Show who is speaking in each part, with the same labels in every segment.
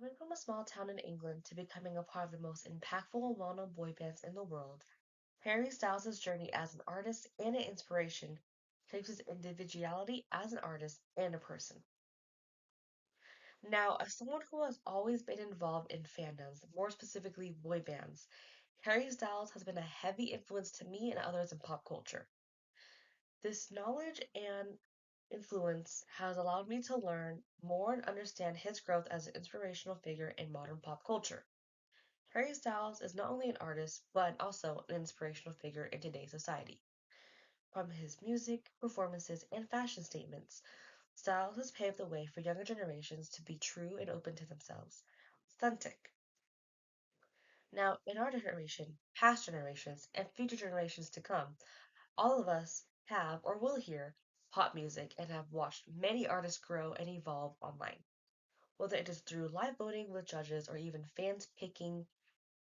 Speaker 1: Coming from a small town in England to becoming a part of the most impactful and well known boy bands in the world, Harry Styles' journey as an artist and an inspiration shapes his individuality as an artist and a person. Now, as someone who has always been involved in fandoms, more specifically boy bands, Harry Styles has been a heavy influence to me and others in pop culture. This knowledge and influence has allowed me to learn more and understand his growth as an inspirational figure in modern pop culture. Harry Styles is not only an artist, but also an inspirational figure in today's society. From his music, performances, and fashion statements, Styles has paved the way for younger generations to be true and open to themselves, authentic. Now, in our generation, past generations, and future generations to come, all of us have or will hear pop music and have watched many artists grow and evolve online. Whether it is through live voting with judges or even fans picking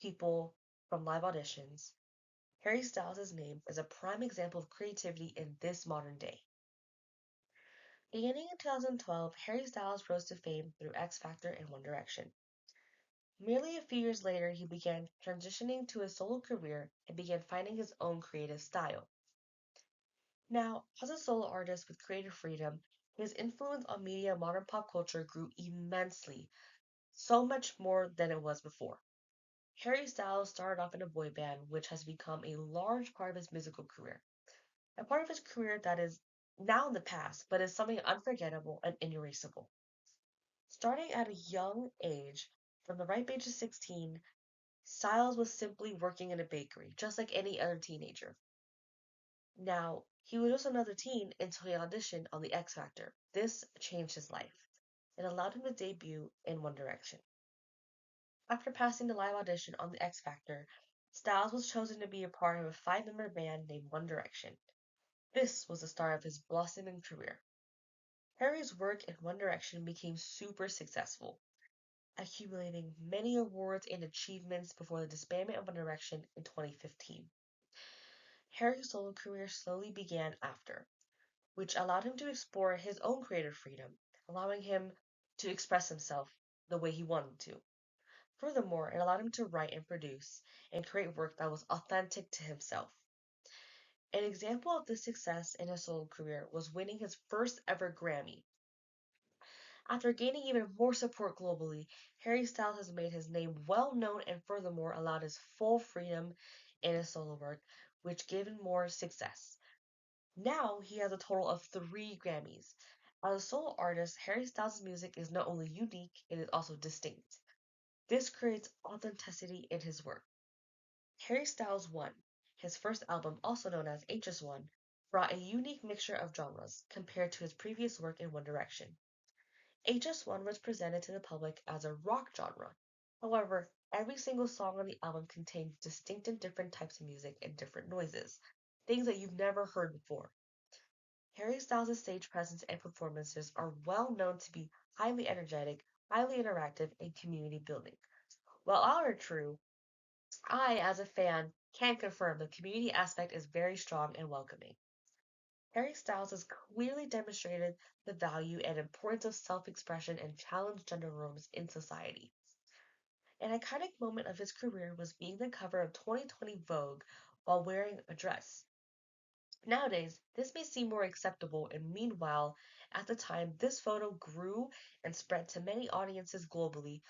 Speaker 1: people from live auditions, Harry Styles' name is a prime example of creativity in this modern day. Beginning in 2012, Harry Styles rose to fame through X Factor and One Direction. Merely a few years later, he began transitioning to a solo career and began finding his own creative style. Now, as a solo artist with creative freedom, his influence on media and modern pop culture grew immensely, so much more than it was before. Harry Styles started off in a boy band, which has become a large part of his musical career. A part of his career that is now in the past, but is something unforgettable and inerasable. Starting at a young age, from the ripe age of 16, Styles was simply working in a bakery, just like any other teenager. Now, he was just another teen until he auditioned on the X Factor. This changed his life. It allowed him to debut in One Direction. After passing the live audition on the X Factor, Styles was chosen to be a part of a five-member band named One Direction. This was the start of his blossoming career. Harry's work in One Direction became super successful, accumulating many awards and achievements before the disbandment of One Direction in 2015. Harry's solo career slowly began after, which allowed him to explore his own creative freedom, allowing him to express himself the way he wanted to. Furthermore, it allowed him to write and produce and create work that was authentic to himself. An example of this success in his solo career was winning his first ever Grammy. After gaining even more support globally, Harry Styles has made his name well known and furthermore allowed his full freedom in his solo work, which given more success. Now he has a total of three Grammys. As a solo artist, Harry Styles' music is not only unique, it is also distinct. This creates authenticity in his work. Harry Styles 1, his first album, also known as HS1, brought a unique mixture of genres compared to his previous work in One Direction. HS1 was presented to the public as a rock genre. However, every single song on the album contains distinct and different types of music and different noises, things that you've never heard before. Harry Styles' stage presence and performances are well known to be highly energetic, highly interactive, and community building. While all are true, I, as a fan, can confirm the community aspect is very strong and welcoming. Harry Styles has clearly demonstrated the value and importance of self expression and challenged gender norms in society. An iconic moment of his career was being the cover of 2020 Vogue while wearing a dress. Nowadays, this may seem more acceptable, and meanwhile, at the time, this photo grew and spread to many audiences globally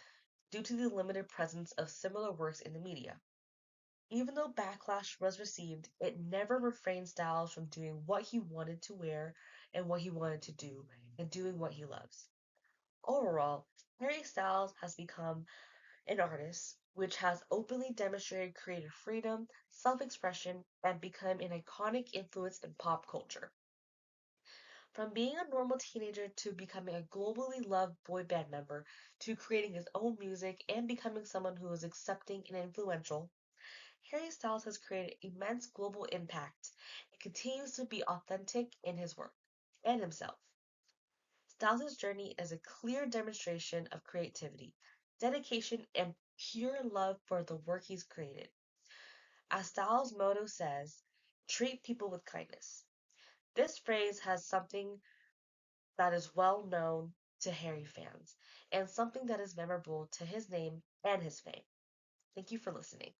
Speaker 1: due to the limited presence of similar works in the media. Even though backlash was received, it never refrained Styles from doing what he wanted to wear and what he wanted to do, and doing what he loves. Overall, Harry Styles has become an artist which has openly demonstrated creative freedom, self expression, and become an iconic influence in pop culture. From being a normal teenager to becoming a globally loved boy band member to creating his own music and becoming someone who is accepting and influential, Harry Styles has created immense global impact and continues to be authentic in his work and himself. Styles' journey is a clear demonstration of creativity, dedication, and pure love for the work he's created. As Styles' motto says, treat people with kindness. This phrase has something that is well known to Harry fans, and something that is memorable to his name and his fame. Thank you for listening.